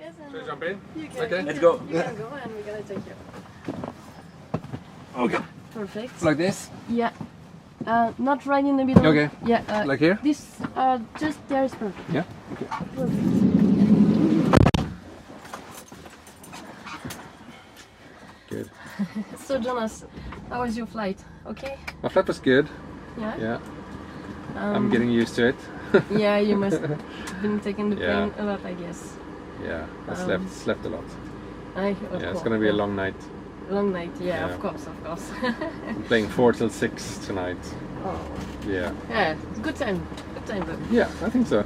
guys. And Should I jump in? you can, Okay. Let's go. You can go and we're gonna take you. Okay. Perfect. Like this? Yeah. Not right in the middle. Okay. Yeah. Like here? This, just there is perfect. Yeah. Okay. Perfect. Good. So Jonas, how was your flight? Okay? My flight was good. Yeah? Yeah. I'm getting used to it. Yeah, you must have been taking the Yeah. plane a lot, I guess. Yeah. I slept a lot. Of It's gonna be a long night. Long night, yeah, Yeah. of course. I'm playing 4 till 6 tonight. Oh. Yeah. Yeah, good time. Good time though. Yeah, I think so.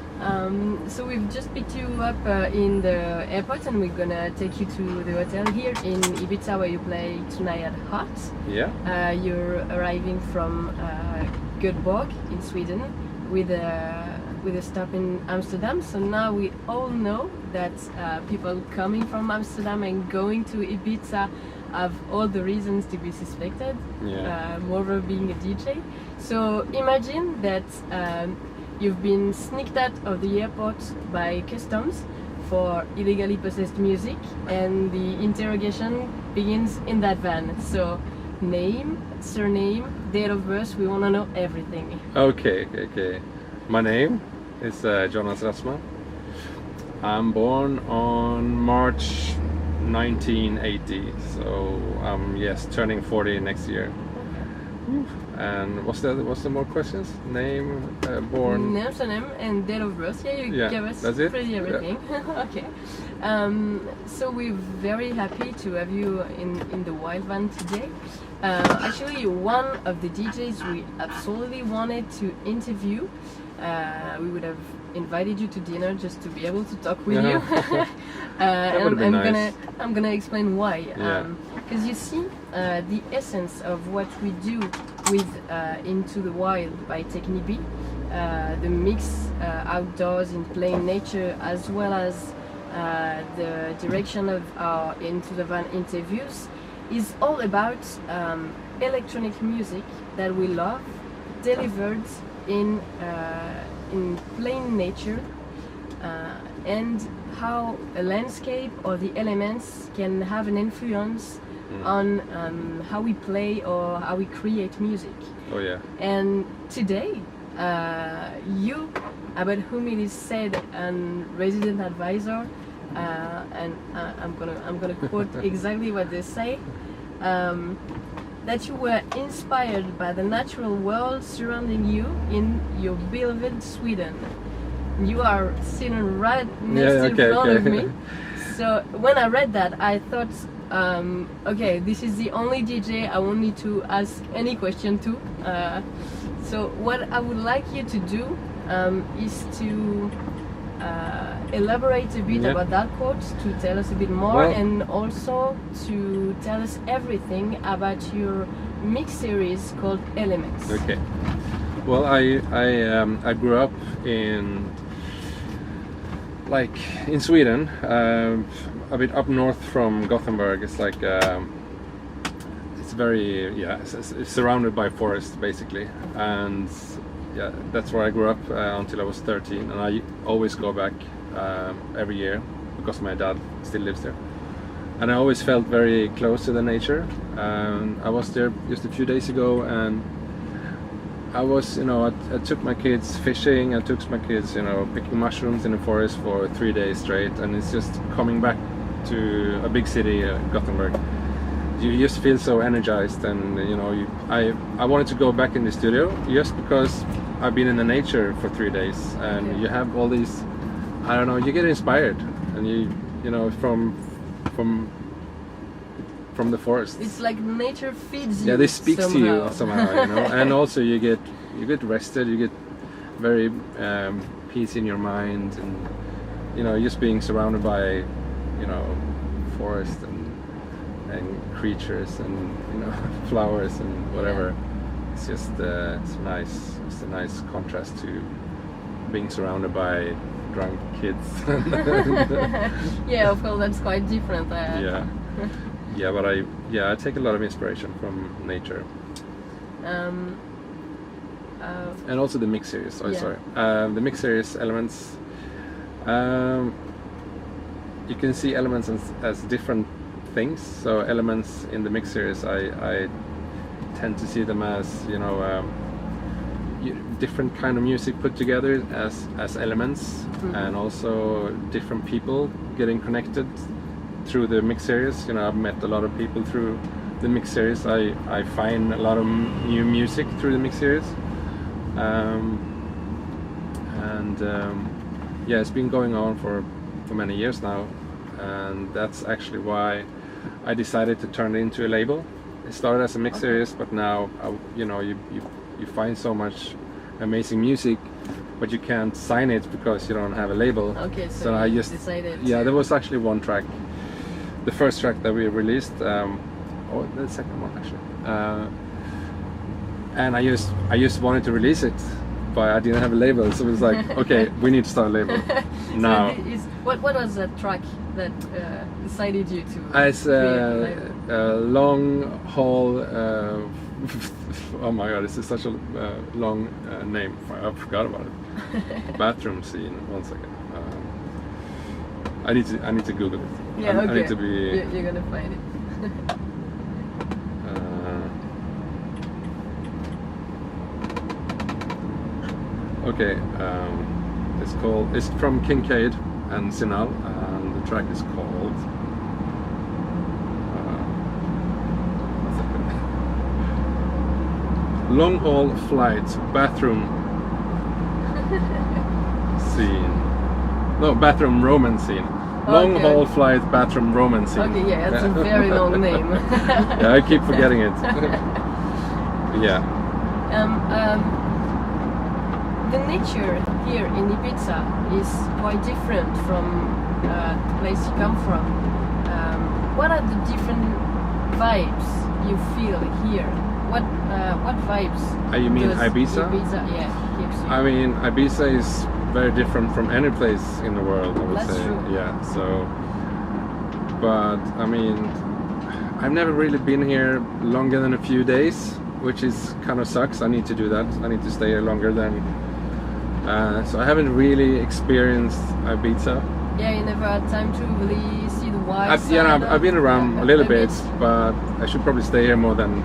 So we've just picked you up in the airport and we're gonna take you to the hotel here in Ibiza where you play tonight at Hot. Yeah. You're arriving from Göteborg in Sweden with a stop in Amsterdam. So now we all know that people coming from Amsterdam and going to Ibiza have all the reasons to be suspected. Yeah. Moreover being a DJ. So imagine that you've been sneaked out of the airport by customs for illegally possessed music, and the interrogation begins in that van. So name, surname, date of birth, we want to know everything. Okay. My name is Jonas Rathsman. I'm born on March 1980, so I'm turning 40 next year. And what's the more questions? Name, born. Name, surname, and date of birth. Yeah, you gave us that's it? pretty everything. Okay. So we're very happy to have you in the wild van today. Actually, one of the DJs we absolutely wanted to interview. We would have invited you to dinner just to be able to talk with you. That would be nice. I'm gonna explain why. Yeah. Because you see, the essence of what we do with Into the Wild by Teckni-B, the mix outdoors in plain nature, as well as the direction of our Into the Van interviews, is all about electronic music that we love, delivered in plain nature, and how a landscape or the elements can have an influence on how we play or how we create music. Oh yeah. And today, you, about whom it is said, and resident advisor, and I'm gonna quote exactly what they say, that you were inspired by the natural world surrounding you in your beloved Sweden. You are sitting right next in front of me. So when I read that, I thought, okay, this is the only DJ I won't need to ask any question to. So what I would like you to do is to elaborate a bit about that quote, to tell us a bit more, and also to tell us everything about your mix series called Elements. Okay. Well, I grew up in Sweden, a bit up north from Gothenburg. It's like it's very it's surrounded by forest basically, and that's where I grew up until I was 13, and I always go back every year because my dad still lives there, and I always felt very close to the nature. I was there just a few days ago, and I was, I took my kids fishing, I took my kids, picking mushrooms in the forest for 3 days straight, and it's just coming back to a big city, Gothenburg. You just feel so energized, and I wanted to go back in the studio just because I've been in the nature for 3 days, and you have all these, I don't know, you get inspired, and from the forest. It's like nature feeds you. Yeah, they speak somehow. to you somehow, and also you get rested, you get very peace in your mind, and just being surrounded by forest and creatures and flowers and whatever. It's just it's nice. It's a nice contrast to being surrounded by drunk kids. Yeah, of course, that's quite different. Yeah, but I take a lot of inspiration from nature. And also the mix series. Sorry. The mix series Elements. you can see elements as different things. So elements in the mix series, I tend to see them as, you know, different kind of music put together as elements, and also different people getting connected through the mix series. You know, I've met a lot of people through the mix series. I find a lot of new music through the mix series, yeah, it's been going on for many years now, and that's actually why I decided to turn it into a label. It started as a mix series, but now you know, you find so much amazing music, but you can't sign it because you don't have a label. Okay, so I just decided. Yeah, there was actually one track, the first track that we released, or the second one actually, and I just wanted to release it, but I didn't have a label, so it was like, okay, we need to start a label now. So what was that track that decided you to it's a long haul. Oh my god, this is such a long name. I forgot about it. Bathroom scene. 1 second. I need to Google it. Yeah, okay. I need to be. You're gonna find it. Okay, it's from Kincaid and Sinal, and the track is called Long Haul Flight Bathroom Scene. No, Bathroom Romance Scene. Long Haul Flight Bathroom Romance Scene. Okay, yeah, that's a very long name. Yeah, I keep forgetting it. Yeah. The nature here in Ibiza is quite different from the place you come from. What are the different vibes you feel here? What vibes? You mean Ibiza? Ibiza, yeah, gives you. I mean, Ibiza is very different from any place in the world, I would That's say. true. Yeah, so, but I mean, I've never really been here longer than a few days, which is kind of sucks. I need to do that. I need to stay here longer than. So I haven't really experienced Ibiza. Yeah, you never had time to really see the wild I've been around a little bit, but I should probably stay here more than,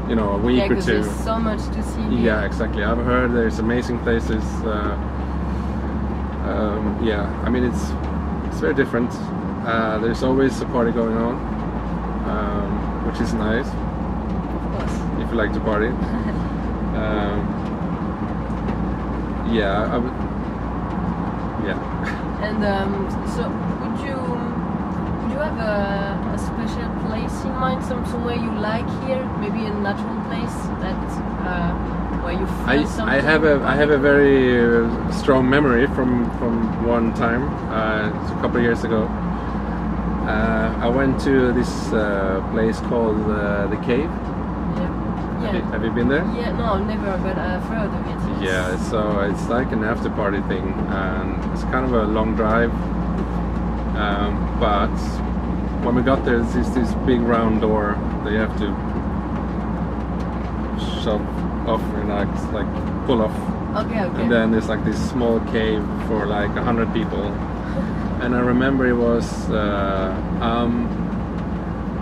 you know, a week or two. There's so much to see here. Yeah, exactly. I've heard there's amazing places. Yeah, I mean, it's very different. There's always a party going on, which is nice. Of course. If you like to party. Yeah, I would. Yeah. And so, would you have a special place in mind, somewhere you like here? Maybe a natural place that where you feel something. I have a very strong memory from one time. It's a couple of years ago. I went to this place called the Cave. Yeah. Have you been there? Yeah, no, never, but I've heard of it. Yes. Yeah, so it's like an after party thing, and it's kind of a long drive. But when we got there, there's this big round door that you have to shove off and like pull off. Okay. And then there's like this small cave for like 100 people. And I remember it was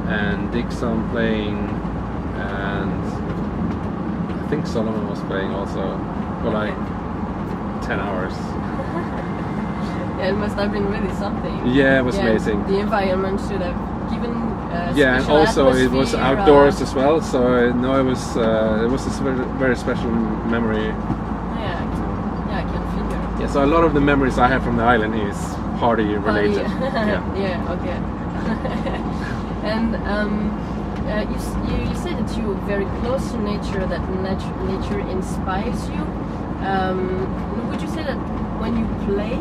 and Dixon playing, and I think Solomon was playing also for like 10 hours. Yeah, it must have been really something. Yeah, it was amazing. The environment should have given. Yeah, and also it was outdoors as well. So no, it was a very special memory. Yeah, I can figure. Yeah, so a lot of the memories I have from the island is party related. Yeah. Yeah, okay. And you said that you're very close to nature, that nature inspires you. Would you say that when you play,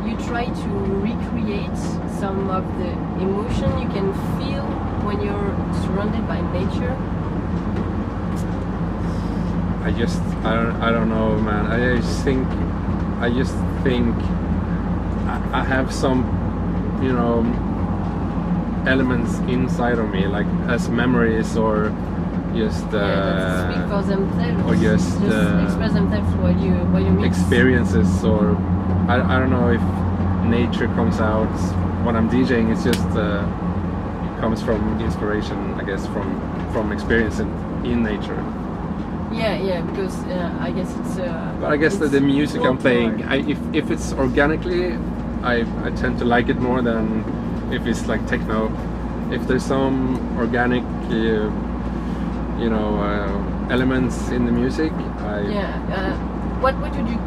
you try to recreate some of the emotion you can feel when you're surrounded by nature? I don't know, man. I just think I have some, you know, elements inside of me, like as memories or just speak for themselves, or just express themselves what you mix. Experiences, or I don't know if nature comes out when I'm DJing, it's just comes from inspiration, I guess, from experience in nature. Yeah, because I guess it's. But I guess the music I'm playing, folklore. if it's organically, I tend to like it more than if it's like techno. If there's some organic, elements in the music, What would you?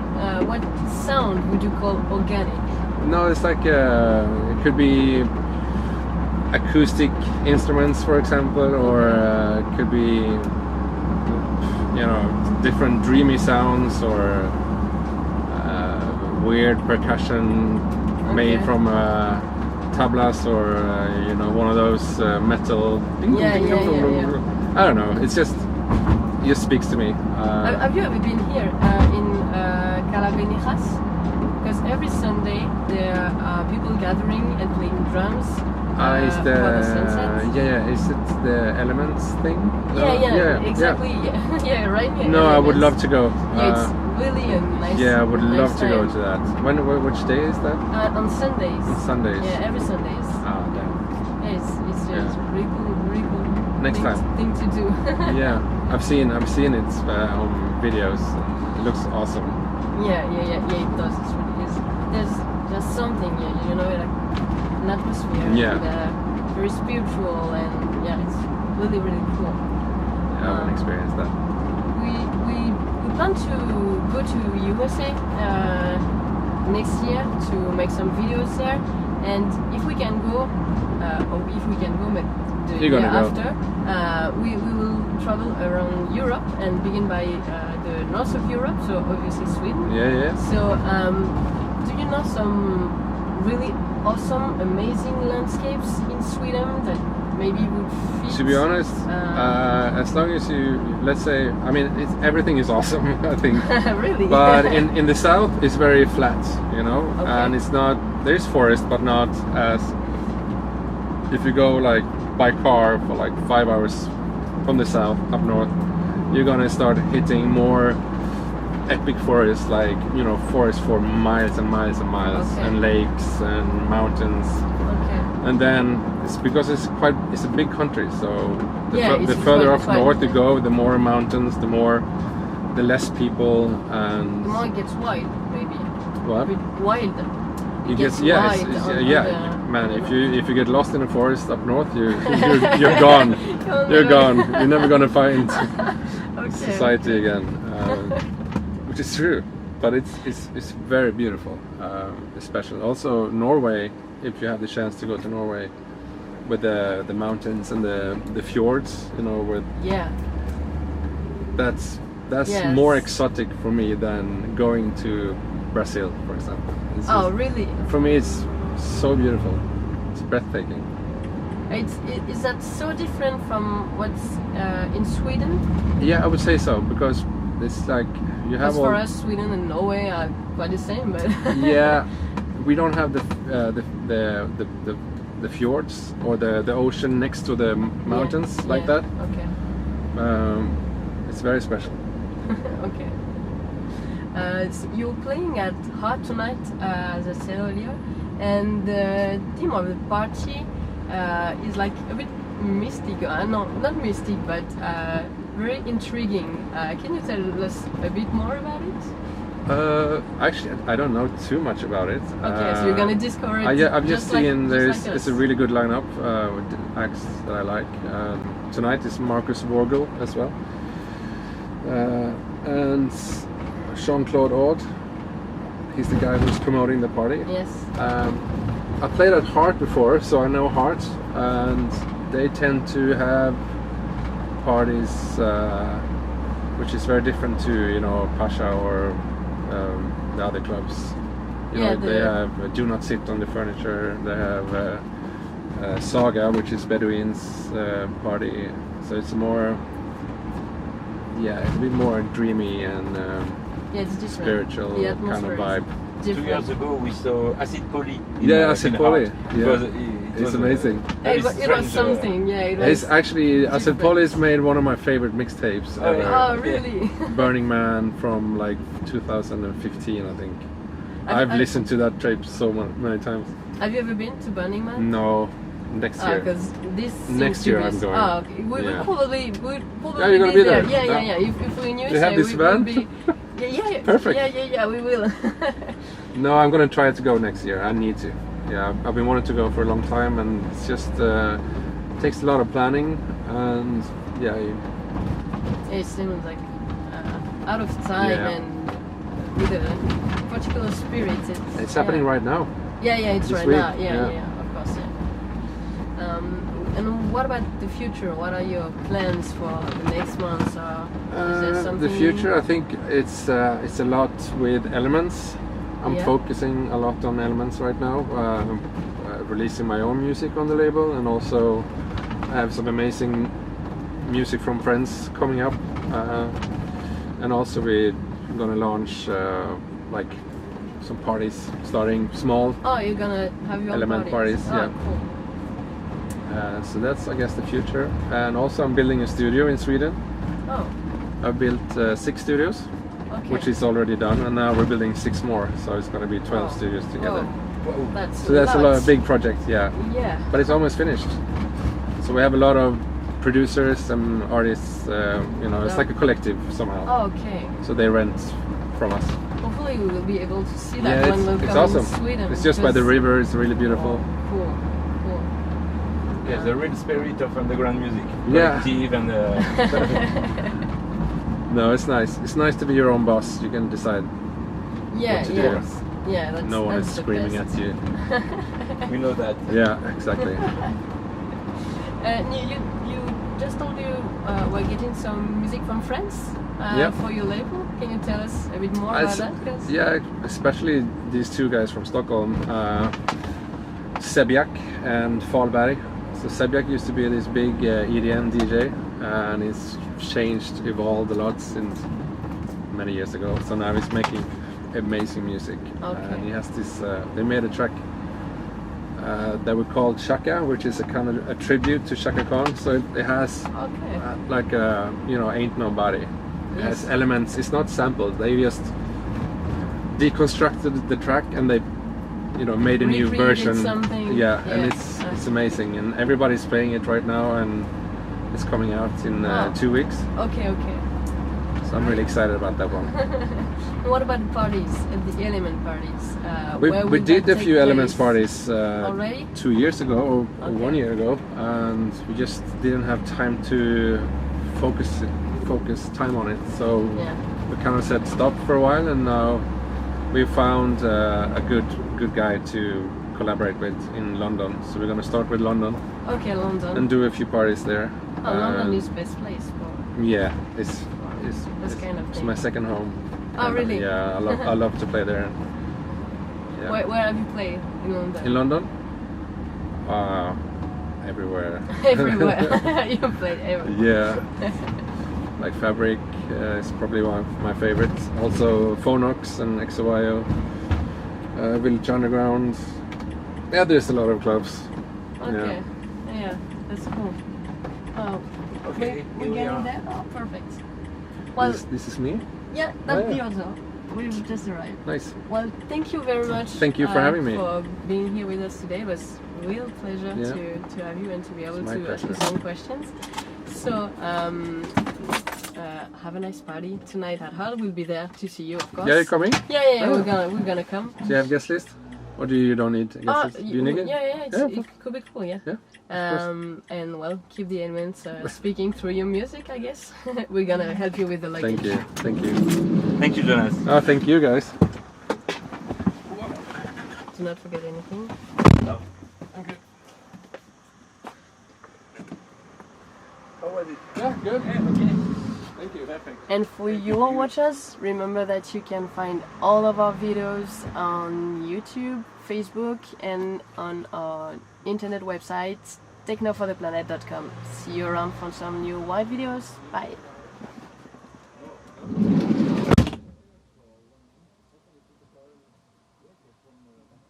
What sound would you call organic? No, it's like it could be acoustic instruments, for example, or it could be different dreamy sounds or weird percussion made from tablas or one of those metal. I don't know. It just speaks to me. Have you ever been here in Calaveras? Because every Sunday there are people gathering and playing drums. Is for the sunset. Is it the Elements thing? Exactly. Yeah, right. Yeah, no, I would love to go. It's really a nice. Yeah, I would love to go time. to that. Which day is that? On Sundays. On Sundays. Yeah, every Sundays. Ah, damn. Yeah, it's a really cool Next thing to do. Yeah, I've seen it on videos. It looks awesome. Yeah, it does. It really is. There's something, like an atmosphere. Yeah. And, very spiritual, and it's really cool. Yeah, I want to experience that. We plan to go to USA next year to make some videos there, and if we can go, the You're year gonna go. after, we will travel around Europe and begin by the north of Europe, so obviously Sweden. Yeah. So, do you know some really awesome, amazing landscapes in Sweden that maybe would fit? To be honest, as long as let's say, I mean, everything is awesome, I think. Really? But in the south, it's very flat, Okay. and it's not. There's forest, but not as. If you go like by car for like 5 hours from the south up north, you're gonna start hitting more epic forests, like forests for miles and miles and miles, Okay. and lakes and mountains. Okay. And then it's because it's a big country, so the it's further quite up wide. north you go, the more mountains, the less people, and The more it gets wild, maybe. what? A bit wild. It gets gets wild on the- man. If you get lost in a forest up north, you're gone. Oh, You're no. gone. You're never gonna find Okay. society again, which is true. But it's very beautiful, especially also Norway. If you have the chance to go to Norway, with the mountains and the fjords, with Yeah. that's Yes. more exotic for me than going to Brazil, for example. It's Oh, just- really? For me, it's so beautiful. It's breathtaking. Is that so different from what's in Sweden? Yeah, I would say so, because it's like you have As all. for us, Sweden and Norway are quite the same, but Yeah, we don't have the fjords or the ocean next to the mountains like that. Okay. It's very special. Okay. So you're playing at Heart tonight, as I said earlier, and the theme of the party is like a bit mystic. No, not mystic, but very intriguing. Can you tell us a bit more about it? Actually, I don't know too much about it. Okay, so you're gonna discover it. I've just seen like it's a really good lineup with acts that I like. Tonight is Marcus Vorgel as well, and Jean-Claude Aud. He's the guy who's promoting the party. Yes. I played at Heart before, so I know Heart, and they tend to have parties which is very different to Pasha or the other clubs. They have Do Not Sit on the Furniture. They have Saga, which is Bedouins party. So it's more, it's a bit more dreamy and it's different. spiritual The kind of atmosphere vibe. is 2 different. years ago we saw Acid Poly. Acid Poly. Yeah, It it's was amazing. It was something. It was It's actually Acid different. Poly's made one of my favorite mixtapes ever. Oh, really? Burning Man from like 2015, I think. I've listened to that tape so many times. Have you ever been to Burning Man? No, next year. Because this Next year I'm going. Oh, okay. We'll Yeah. probably Yeah, you're gonna be there. Yeah. If we knew, Do you have this we van? would be. Yeah. Perfect. Yeah. We will. No, I'm gonna try to go next year. I need to. Yeah, I've been wanting to go for a long time, and it's just takes a lot of planning, and yeah. It seems like out of time Yeah. and with a particular spirit. It's happening right now. Yeah, it's this right week. now. Yeah, of course. Yeah. And what about the future? What are your plans for the next months? Is there something? The future, I think it's a lot with Elements. I'm Yeah. focusing a lot on Elements right now. Releasing my own music on the label, and also I have some amazing music from friends coming up. And also we're gonna launch like some parties, starting small. Oh, you're gonna have your own Element parties, Oh, yeah. cool. So that's, I guess, the future. And also I'm building a studio in Sweden. Oh, I've built 6 studios, okay. which is already done, and now we're building 6 more. So it's gonna be 12 Oh. studios together. Oh, that's So that's a lot of big project, yeah. Yeah. But it's almost finished. So we have a lot of producers and artists. You know, it's Yeah. like a collective somehow. Oh, okay. So they rent from us. Hopefully we will be able to see that Yeah, when we'll it's come awesome. in Sweden. It's just by the because- river. It's really beautiful. Oh, cool. Yeah, the real spirit of underground music. Yeah. Collective and No, it's nice. It's nice to be your own boss. You can decide Yeah, what to do. yeah. That's No one is that's the screaming best. at you. we know that. Yeah, exactly. You just told you we're getting some music from France Yeah. for your label. Can you tell us a bit more I about s- that? 'Cause- Yeah, especially these 2 guys from Stockholm, Sebiak and Falberg. So Sebiak used to be this big EDM DJ, and he's changed, evolved a lot since many years ago. So now he's making amazing music. Okay. And he has this. They made a track that we called Shaka, which is a kind of a tribute to Shaka Khan. So it has Okay. like Ain't Nobody. It has Yes. elements. It's not sampled. They just deconstructed the track, and they made a new Recreated version. something. Yeah, and Yeah. it's amazing, and everybody's playing it right now, and it's coming out in Wow. 2 weeks. Okay. So I'm really excited about that one. What about the parties, the element parties? We where we will did that a few take Elements place? parties Already? 2 years ago or Okay. 1 year ago, and we just didn't have time to focus time on it. So Yeah. we kind of said stop for a while, and now we found a good guy to collaborate with in London. So we're gonna start with London Okay, London. and do a few parties there. London is best place for. Yeah, it's This kind of it's thing. my second home. Oh, kind of. really? Yeah, I love to play there. Yeah. Where have you played in London? In London? Everywhere. Everywhere. You played everywhere. Yeah. Like Fabric is probably one of my favorites. Also Phonox and XOYO. Village Underground. Yeah, there's a lot of clubs. Okay. Yeah, that's cool. Oh, Okay, we're here we getting are. there. Oh, perfect. Well, This is me? yeah, that's Oh, the yeah. other. We've just arrived. Nice. Well, thank you very much. Thank you for having me. For being here with us today. It was a real pleasure Yeah. to have you and to be able my to ask you pleasure. some questions. So, have a nice party tonight at Hull. We'll be there to see you, of course. Yeah, you're coming? Yeah. Oh. We're gonna come. Do you have guest list? Or do you don't need a guest list? Do you need it? Yeah, Yeah, it could be cool, yeah. Yeah, of And well, keep the elements speaking through your music, I guess. We're gonna help you with the luggage. Thank you. Thank you. Thank you, Jonas. Oh, thank you guys. Do not forget anything. No. Thank you. How was it? Yeah, good. Yeah, okay. Thank you. Perfect. And for your watchers, remember that you can find all of our videos on YouTube, Facebook, and on our internet website, technofortheplanet.com. See you around for some new wild videos. Bye!